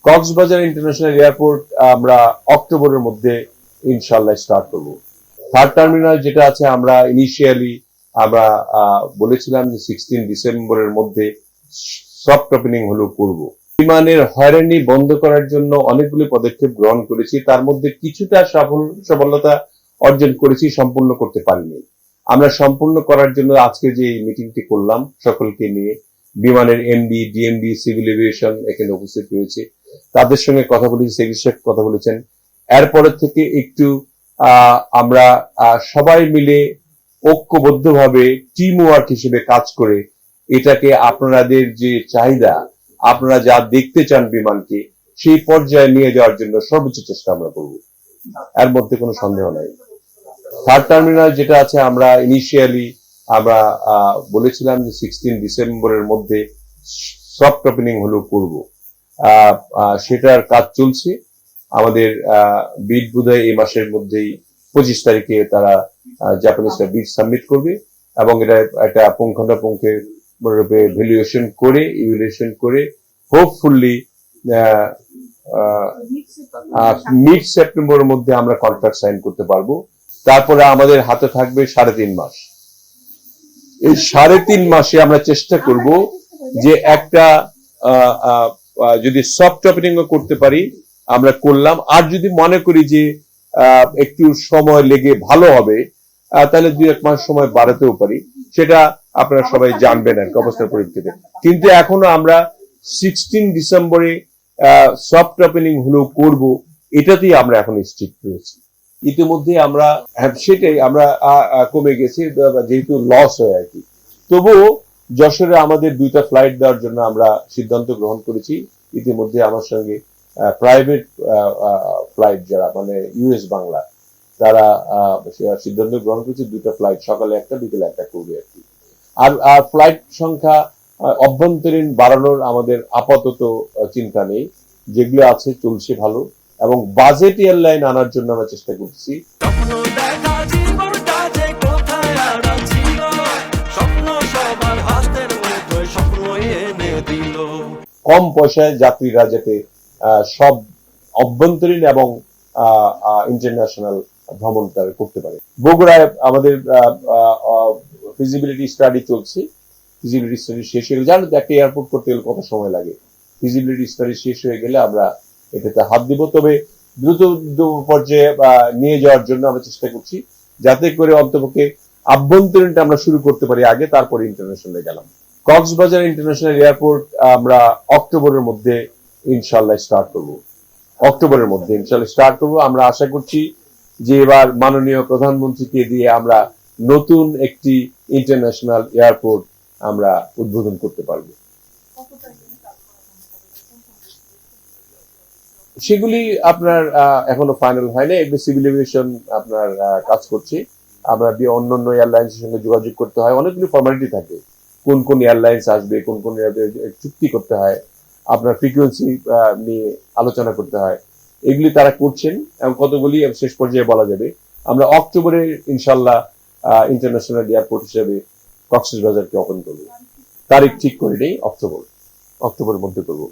Cox's Bazar international airport আমরা অক্টোবরের মধ্যে ইনশাল্লাহ স্টার্ট করব। থার্ড টার্মিনাল যেটা আছে আমরা ইনিশিয়ালি আমরা বলেছিলাম যে 16 ডিসেম্বরের মধ্যে সফট ওপেনিং হলো করব। বিমানের হয়রানি বন্ধ করার জন্য অনেকগুলি পদক্ষেপ গ্রহণ করেছি, তার মধ্যে কিছুটা সফলতা অর্জন করেছি, সম্পূর্ণ করতে পারিনি। আমরা সম্পূর্ণ করার জন্য আজকে যে মিটিংটি করলাম সকলকে নিয়ে, বিমানের এমডি, ডিএমডি, সিভিল এভিয়েশন এখানে উপস্থিত রয়েছে, তাদের সঙ্গে কথা বলেছি, সেক্রেটারি কথা বলেছেন। এরপরের থেকে একটু আমরা সবাই মিলে ঐক্যবদ্ধভাবে টিম ওয়ার্ক হিসেবে কাজ করে এটাকে আপনাদের যে চাহিদা, আপনারা যা দেখতে চান বিমানকে, সেই পর্যায়ে নিয়ে যাওয়ার জন্য সর্বোচ্চ চেষ্টা আমরা করব, এর মধ্যে কোনো সন্দেহ নাই। থার্ড টার্মিনাল যেটা আছে আমরা ইনিশিয়ালি আমরা বলেছিলাম যে 16 ডিসেম্বরের মধ্যে সফট ওপেনিং হলো করব। সেটার কাজ চলছে। আমাদের বিড বোধহয় এই মাসের মধ্যেই 25 তারিখে তারা জাপানিজরা বিড সাবমিট করবে এবং এটা একটা পুঙ্খানুপুঙ্খের ভ্যালুয়েশন করে হোপফুলি মিড সেপ্টেম্বরের মধ্যে আমরা কন্ট্রাক্ট সাইন করতে পারবো। তারপরে আমাদের হাতে থাকবে 3.5 মাস। এই 3.5 মাসে আমরা চেষ্টা করব যে একটা যদি সফট ওপেনিং করতে পারি আমরা করলাম, আর যদি মনে করি যে একটু সময় লেগে ভালো হবে তাহলে 2-1 মাস সময় বাড়াতেও পারি, সেটা আপনারা সবাই জানবেন আর অবস্থার পরিপ্রেক্ষিতে। কিন্তু এখনো আমরা 16 ডিসেম্বরে সফট ওপেনিং হলো করব, এটাতেই আমরা এখন স্ট্রিক্ট রয়েছি। ইতিমধ্যে আমরা সেটাই আমরা কমে গেছি যেহেতু লস হয় আর কি। তবুও যশোরে আমাদের 2টা ফ্লাইট দেওয়ার জন্য আমরা সিদ্ধান্ত গ্রহণ করেছি। ইতিমধ্যে আমার সঙ্গে প্রাইভেট ফ্লাইট যারা মানে ইউএস বাংলা, তারা সিদ্ধান্ত গ্রহণ করেছে 2টা ফ্লাইট, সকালে একটা বিকেলে একটা করবে আর কি। আর ফ্লাইট সংখ্যা অভ্যন্তরীণ বাড়ানোর আমাদের আপাতত চিন্তা নেই, যেগুলো আছে চলছে ভালো, এবং বাজেট এয়ারলাইন আনার জন্য আমরা চেষ্টা করছি। কম পয়সায় যাত্রীরা যাতে সব অভ্যন্তরীণ এবং ইন্টারন্যাশনাল ভ্রমণ তারা করতে পারে। বগুড়ায় আমাদের ফিজিবিলিটি স্টাডি চলছে। ফিজিবিলিটি স্টাডি শেষ হয়ে গেলে, জানো তো একটা এয়ারপোর্ট করতে গেলে কত সময় লাগে। ফিজিবিলিটি স্টাডি শেষ হয়ে গেলে আমরা এটাতে হাত দিব। তবে দ্রুত পর্যায়ে নিয়ে যাওয়ার জন্য আমরা চেষ্টা করছি, যাতে করে অন্তপক্ষে আভ্যন্তরীণটা আমরা শুরু করতে পারি আগে, তারপরে ইন্টারন্যাশনালে গেলাম। কক্সবাজার ইন্টারন্যাশনাল এয়ারপোর্ট আমরা অক্টোবরের মধ্যে ইনশাল্লাহ স্টার্ট করব। অক্টোবরের মধ্যে ইনশাল্লাহ স্টার্ট করব। আমরা আশা করছি যে এবার মাননীয় প্রধানমন্ত্রীকে দিয়ে আমরা নতুন একটি ইন্টারন্যাশনাল এয়ারপোর্ট আমরা উদ্বোধন করতে পারবো। সেগুলি আপনার এখনো ফাইনাল হয় না, এগুলি সিভিল এভিয়েশন আপনার কাজ করছে। আমরা অন্যান্য এয়ারলাইন্সের সঙ্গে যোগাযোগ করতে হয়, অনেকগুলি ফর্মালিটি থাকে, কোন কোন এয়ারলাইন্স আসবে, কোন কোন চুক্তি করতে হয়, আপনার ফ্রিকুয়েন্সি নিয়ে আলোচনা করতে হয়, এগুলি তারা করছেন এবং কতগুলি শেষ পর্যায়ে বলা যাবে। আমরা অক্টোবরে ইনশাল্লাহ ইন্টারন্যাশনাল এয়ারপোর্ট হিসেবে কক্সবাজারকে ওপেন করব। তারিখ ঠিক করে নেই, অক্টোবরের মধ্যে করব।